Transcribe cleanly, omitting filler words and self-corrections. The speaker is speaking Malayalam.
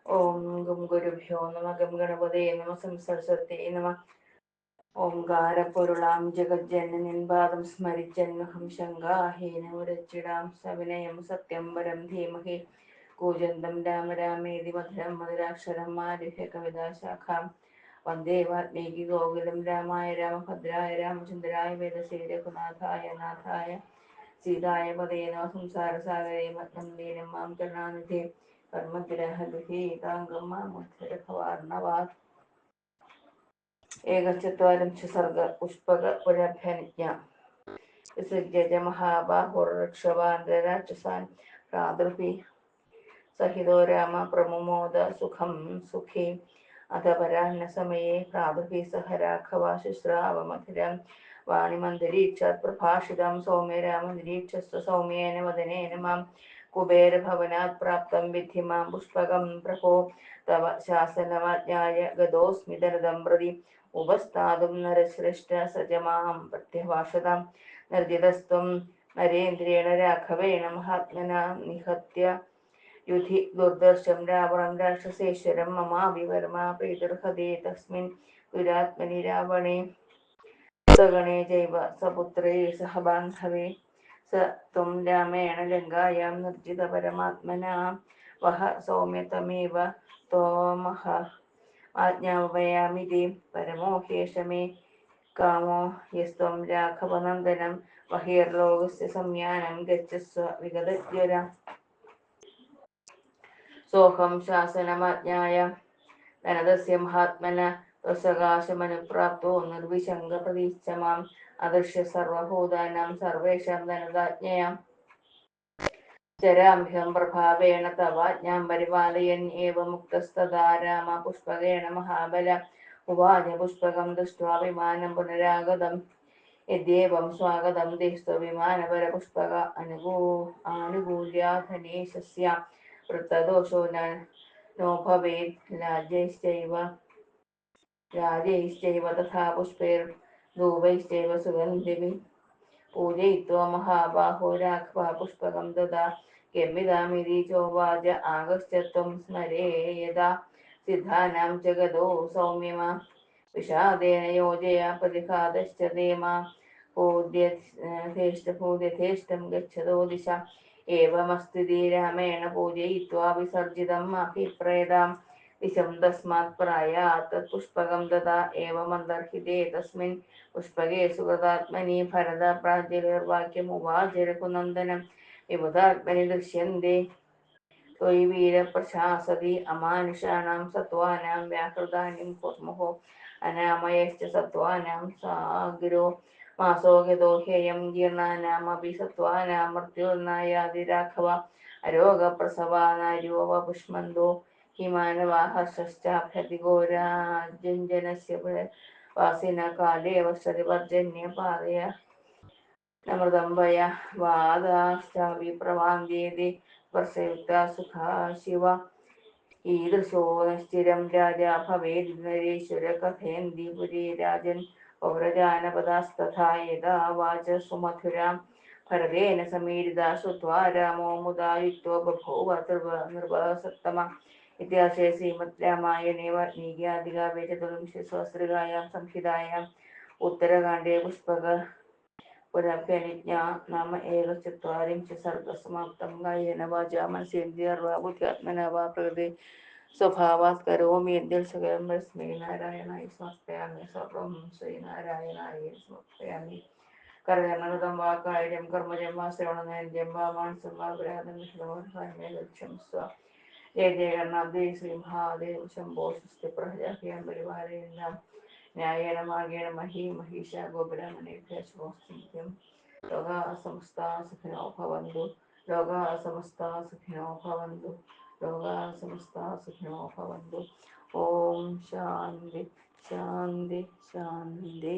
ഓം ഗം ഗുരുഭ്യോ നമ ഗം ഗണപതേ നമ സംസരസ്വതേ നമ. ഓംകാരപ്പൊരുളാം ജഗജ്ജനനിൻ പാദം സ്മരിച്ചന്നഹം ശങ്കാഹീനമുരച്ചിടാം സവിനയം സത്യം വരം ധീമഹി. കൂജന്തം രാമ രാമേതി മധുരം മധുരാക്ഷരം ആരുഹ്യ കവിതാശാഖാം. വന്ദേ വാൽമീകി ഗോകുലം രാമായ രാമഭദ്രായ രാമചന്ദ്രായ വേദസേ രഘുനാഥായ നാഥായ സീതായ പതേ നമ. സംസാരസാഗരേ മഗ്നം ദീനം മാം കരുണാനിധേ കർമ്മഗ്രഹഗൃഹീതാംഗം മാമുദ്ധരഭവാർണവാത്. ഏകചത്വാരിംശ സർഗ പുഷ്പക പുരഭ്യനുജ്ഞ വിസൃജ്യ മഹാബാഹുർക്ഷവാന്തരാക്ഷസാൻ പ്രാദുർഭി സഹിതോ രാമ പ്രമുമോദ സുഖം സുഖി. അധ പരാഹ്ന സമയേ പ്രാദുർഭി സഹ രാഘവ ശുശ്രാവമധുരം വാണിമന്തരീക്ഷാത് പ്രഭാഷിതം സൗമ്യ രാമ നിരീക്ഷസ്വ സൗമ്യേന വദനേന മാം. കുബേരഭവനാത് പ്രാപ്തം വിദ്ധി മാം പുഷ്പകം പ്രഭോ. തവ ശാസനമാജ്ഞായ ഗതോസ്മി ദരദം പ്രതി. ഉപസ്ഥാതും നരശ്രേഷ്ഠ സജമാം പ്രത്യഭാഷതാം. നിർജിതസ്ത്വം നരേന്ദ്രേണ രാഘവേണ മഹാത്മനാ നിഹത്യ യുധി ദുർദർശം രാവണം രാക്ഷസേശ്വരം മമാവിവർമാ പ്രീതിർഹതേ തസ്മിൻ ദുരാത്മനി രാവണേ. സഗണേ ചൈവ സപുത്രേ സഹ ബാന്ധവേ സ ത്വം രാമേണ ലങ്കായാം നിർജിത പരമാത്മനാ. വഹ സൗമ്യതമേവ തോമഹ ആജ്ഞാപയാമിതി പരമോ ഹ്യേഷ മേ കാമോ യസ്ത്വം രാഘവനന്ദനം. ബഹിർലോകസ്യ സംയാനം ഗച്ഛസ്വ വിഗതജ്വര. സോഹം ശാസനമാജ്ഞായ ധനദസ്യ മഹാത്മന ത്വസകാശമനുപ്രാപ്തോ നിർവിശങ്ക പ്രതീക്ഷ മാം. അദൃശ്യ സർവഭൂതാനാം സർവേഷാം ധനദാജ്ഞയാ ചരാഭ്യം പ്രഭാവേണ തവാജ്ഞാം പരിപാലയൻ ഏവ മുക്തസ്തദാ രാമ പുഷ്പകേണ മഹാബല. ഉവാച പുഷ്പകം ദൃഷ്ട്വാ വിമാനം പുനരാഗതം യദ്യേവം സ്വാഗതം ദേസ്ത്വ വിമാനപര പുഷ്പക ആനുകൂല്യാധനേശസ്യ വൃത്തദോഷോ നോ ഭവേത്. രാജൈശ്ചൈവ തഥാ പുഷ്പൈർധൂപൈശ്ചൈവ സുഗന്ധിഭിः പൂജയിത്വാ മഹാബാഹോ രാഘവ പുഷ്പകം ദദാ. കിംവിദാമിതി ചോവാച ആഗച്ഛ ത്വം സ്മരേ യഥാ. സിദ്ധാനാം ജഗതോ സൗമ്യമാ വിഷാദേന യോജയ പ്രതിഘാതശ്ച ധേമാ. ഭൂദ്യഥേഷ്ടം ഗച്ഛതോ ദിശ. ഏവമസ്തി രാമേണ പൂജയിത്വാ വിസർജിതം അഭിപ്രേതാം ദിശം തസ്മാത് പ്രായാത് തത്പുഷ്പകം ദദാ. ഏവമന്തർഹിതേ തസ്മിൻ പുഷ്പകേ സുഗതാത്മനി ഭരത പ്രാഞ്ജലിർവാക്യമുവാച രഘുനന്ദനം. വിബുധാത്മനി ദൃശ്യന്തെ ത്വയി വീരപ്രശാസതി. അമാനുഷാണാം സത്വാനാം വ്യാഹൃതാനിം കുർമുഃ. അനാമയശ്ച സത്വാനാം സാഗരോ മാസോ ഗതോ ഹ്യയം. ജീർണാനാമപി സത്വാനാം മൃത്യുർനായാതി രാഘവ. അരോഗപ്രസവാ നാര്യോ വപുഷ്മന്തോ ഹി മാനവാഃ. ഹർഷശ്ചാഭ്യതിഘോരാജഞ്ജനസ്യ വാസിന കാലേ വർഷതി പർജന്യ പാതയ നമൃതംബയ. വാദാശ്ചാവിപ്രവാന്ധ്യേതി സ്പർശയുക്താ സുഖാ ശിവ. ഈദൃശോ നിശ്ചിരം രാജാ ഭവേദ് നരേശ്വര കഥയന്തി പുരീ രാജൻ. പൗരജാനപദാസ്തഥാ യഥാ വാച സുമധുരാം ഭരതേന സമീരിതാ ശ്രുത്വാ രാമോ മുദാ യുക്തോ ബഭൂവ നൃപസത്തമ. ഇത്യാശേ ശ്രീമദ് രാമായണേ വാൽമീകി ആദികാവ്യേ ചതുർവിംശതിസഹസ്രകായാം സംഹിതായാം ഉത്തരകാണ്ഡേ പുഷ്പക പുനഃപ്യനുജ്ഞാ നാമ ഏകചത്വാരിംശ സർഗ സമാപ്തം. കായേന വാചാ മനസേന്ദ്രിയർവാ ബുദ്ധ്യാത്മനാ വാ പ്രകൃതേ സ്വഭാവാത് കരോമി യദ്യൽ സകലം പരസ്മൈ നാരായണായ സമർപ്പയാമി. സർവം ശ്രീനാരായണായ സമർപ്പയാമി. കർമ്മകൃതം വാ കാര്യം കർമ്മജം വാ ശ്രവണനേന്ദ്രിയം വാ മാനസം വാ പുരാതം ലക്ഷ്യം സ്വ. ജയ ജയ ഗണാബ്ദേ ശ്രീ മഹാദേവ ശംഭോ. സ്വസ്തി പ്രജാഭ്യാം പരിപാലയന്താം ന്യായേന മാർഗേണ മഹീം മഹീഷാ ഗോബ്രാഹ്മണേഭ്യഃ ശുഭമസ്തു. ലോകാ സമസ്താ സുഖിനോ ഭവന്തു. ലോകാ സമസ്താ സുഖിനോ ഭവന്തു. ലോകാ സമസ്താ സുഖിനോ ഭവന്തു. ഓം ശാന്തി ശാന്തി ശാന്തി.